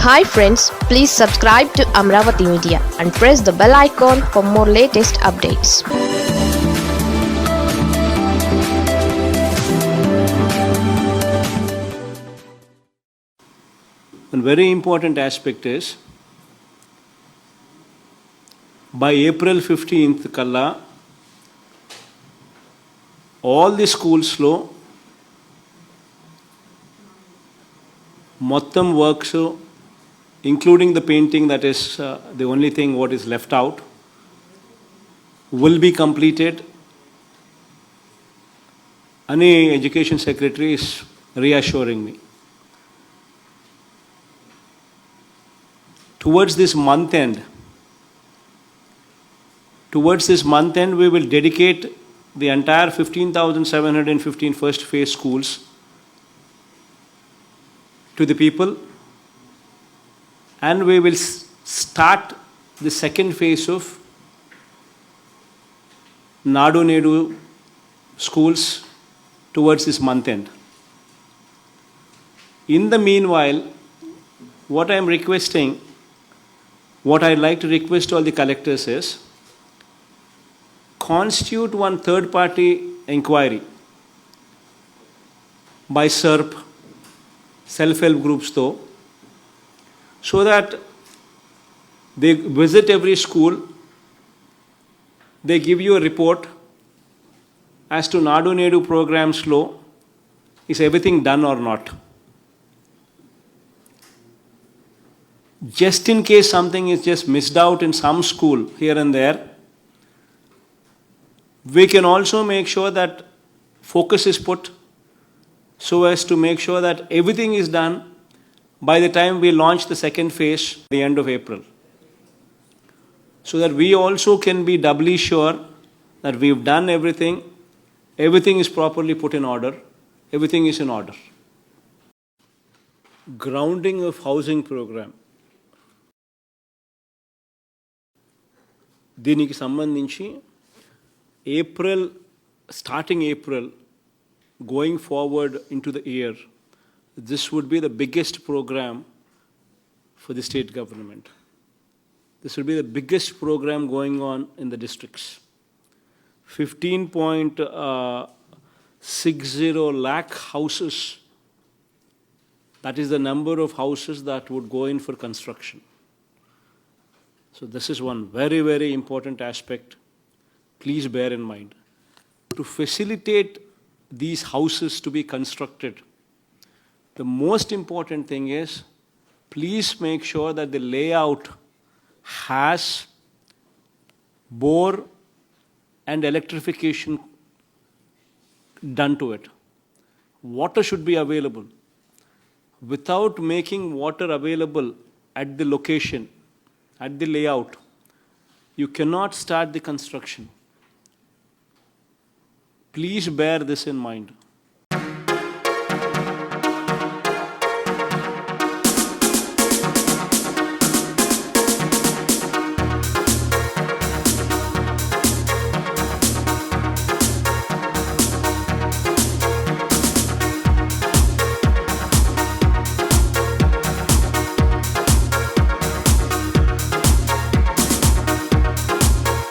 Hi friends, please subscribe to Amravati Media and press the bell icon for more latest updates. One very important aspect is by April 15th kalla all the schools lo mottam works including the painting, that is the only thing what is left out, will be completed. Ani education secretary is reassuring me. Towards this month end, we will dedicate the entire 15,715 first phase schools to the people, and we will start the second phase of Nadu Nedu schools towards this month end. In the meanwhile, what I am requesting, what I'd like to request all the collectors is, constitute one third party inquiry by SERP, self-help groups though, so that they visit every school, they give you a report as to Nadu Nedu programs low, is everything done or not. Just in case something is just missed out in some school here and there, we can also make sure that focus is put so as to make sure that everything is done by the time we launch the second phase at the end of April. So that we also can be doubly sure that we've done everything is properly put in order, everything is in order. Grounding of housing program. దీనికి సంబంధించి starting April, going forward into the year, this would be the biggest program for the state government. This will be the biggest program going on in the districts. 15.60 lakh houses. That is the number of houses that would go in for construction. So this is one very, very important aspect. Please bear in mind. To facilitate these houses to be constructed, the most important thing is, please make sure that the layout has bore and electrification done to it. Water should be available. Without making water available at the location, at the layout, you cannot start the construction. Please bear this in mind.